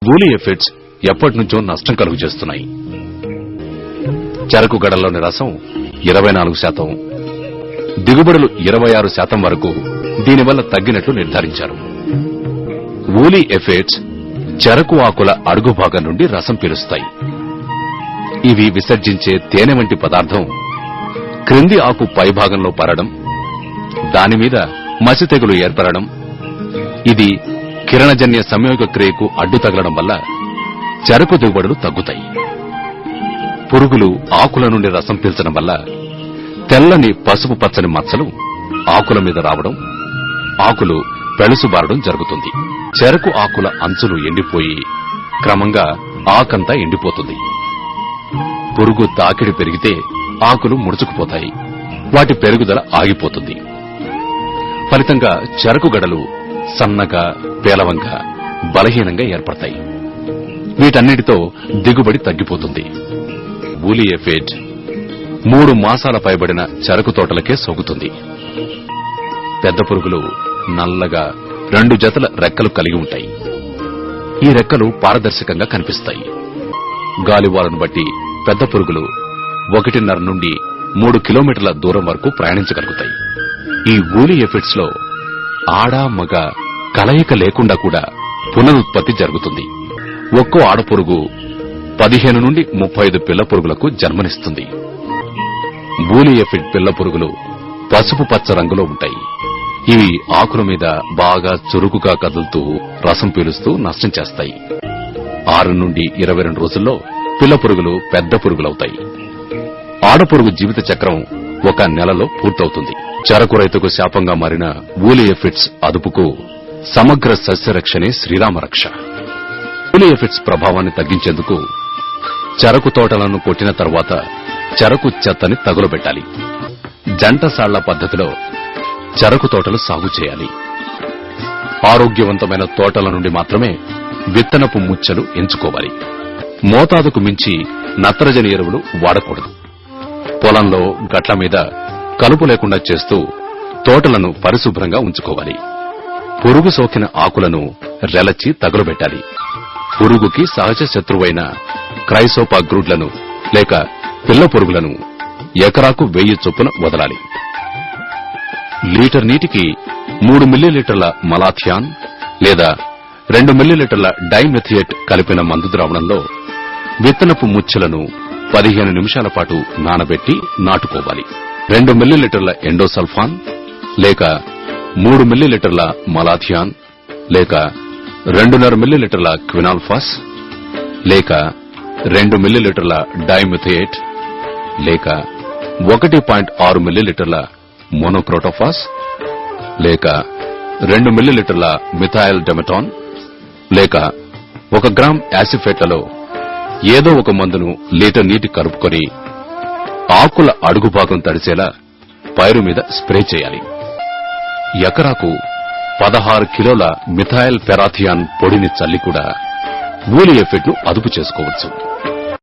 Woolley aphids ఎప్పటినుంచో నష్టం కలుగు చేస్తున్నాయి. చెరకు గడల్లోని రసం 24%, దిగుబడులు 26% వరకు దీనివల్ల తగ్గినట్లు నిర్ధారించారు. వూలీ ఎఫిడ్స్ చెరకు ఆకుల అడుగు భాగం నుండి రసం పీలుస్తాయి. ఇవి విసర్జించే తేనె వంటి పదార్థం క్రింది ఆకు పైభాగంలో పడడం, దానిమీద మసి తెగులు ఏర్పడడం, ఇది కిరణజన్య సంయోగ క్రియకు అడ్డు తగలడం వల్ల చెరకు దిగుబడులు తగ్గుతాయి. పురుగులు ఆకుల నుండి రసం పీల్చడం వల్ల తెల్లని పసుపు పచ్చని మచ్చలు ఆకుల మీద రావడం, ఆకులు పెళుసుబారడం జరుగుతుంది. చెరకు ఆకుల అంచులు ఎండిపోయి క్రమంగా ఆకంతా ఎండిపోతుంది. పురుగు తాకిడి పెరిగితే ఆకులు ముడుచుకుపోతాయి, వాటి పెరుగుదల ఆగిపోతుంది. ఫలితంగా చెరకు గడలు సన్నగా, పేలవంగా, బలహీనంగా ఏర్పడతాయి. వీటన్నిటితో దిగుబడి తగ్గిపోతుంది. వూలీ ఎఫిడ్ 3 మాసాల పైబడిన చెరకు తోటలకే సోకుతుంది. పెద్ద పురుగులు నల్లగా 2 జతల రెక్కలు కలిగి ఉంటాయి. ఈ రెక్కలు పారదర్శకంగా కనిపిస్తాయి. గాలివాలను బట్టి పెద్ద పురుగులు 1.5 నుండి 3 కిలోమీటర్ల దూరం వరకు ప్రయాణించగలుగుతాయి. ఈ వూలీ ఎఫిడ్స్ లో ఆడ మగ కలయిక లేకుండా కూడా పునరుత్పత్తి జరుగుతుంది. ఒక్కో ఆడపురుగు 15 నుండి 35 పిల్ల పురుగులకు జన్మనిస్తుంది. వూలీ ఎఫిడ్ పిల్ల పురుగులు పసుపు పచ్చ రంగులో ఉంటాయి. ఇవి ఆకుల మీద బాగా చురుకుగా కదులుతూ రసం పీలుస్తూ నష్టం చేస్తాయి. 6 నుండి 22 రోజుల్లో పిల్ల పురుగులు పెద్ద పురుగులవుతాయి. ఆడపురుగు జీవిత చక్రం 1 నెలలో పూర్తవుతుంది. చెరకు రైతుకు శాపంగా మారిన వూలీ ఎఫిడ్స్ అదుపుకు సమగ్ర సస్యరక్షణే శ్రీరామరక్ష. వూలీ ఎఫిడ్స్ ప్రభావాన్ని తగ్గించేందుకు చెరకు తోటలను కొట్టిన తర్వాత చెరకు చెత్తని తగులబెట్టాలి. జంటసాళ్ల పద్ధతిలో చెరకు తోటలు సాగు చేయాలి. ఆరోగ్యవంతమైన తోటల నుండి మాత్రమే విత్తనపు ముచ్చలు ఎంచుకోవాలి. మోతాదుకు మించి నత్రజని ఎరువులు వాడకూడదు. పొలంలో గట్ల మీద కలుపు లేకుండా చేస్తూ తోటలను పరిశుభ్రంగా ఉంచుకోవాలి. పురుగు సోకిన ఆకులను రెలచి తగులబెట్టాలి. పురుగుకి సహజ శత్రువైన క్రైసోపా గ్రూడ్లను లేక పిల్ల పురుగులను ఎకరాకు 1000 చొప్పున వదలాలి. లీటర్ నీటికి 3 మిల్లీలీటర్ల మలాథియాన్ లేదా 2 మిల్లీలీటర్ల డైమెథియేట్ కలిపిన మందు ద్రావణంలో విత్తనపు ముచ్చెలను 15 నిమిషాల పాటు నానబెట్టి నాటుకోవాలి. 2 మిల్లీలీటర్ల ఎండోసల్ఫాన్ లేక 3 మిల్లీలీటర్ల మలాథియాన్ లేక 2.5 మిల్లీలీటర్ల క్వినాల్ఫాస్ లేక 2 మిల్లీలీటర్ల డైమెథియేట్ లేక 1.6 మిల్లీలీటర్ల మోనోక్రోటోఫాస్ లేక 2 మిల్లీలీటర్ల మిథైల్ డెమటాన్ లేక 1 గ్రామ్ యాసిఫేట్లలో ఏదో ఒక మందును లీటర్ నీటి కలుపుకొని ఆకుల అడుగు భాగం తడిసేలా పైరు మీద స్ప్రే చేయాలి. ఎకరాకు 16 కిలోల మిథైల్ పెరాథియాన్ పొడిని చల్లి కూడా వూలీ ఎఫిడ్ ను అదుపు చేసుకోవచ్చు.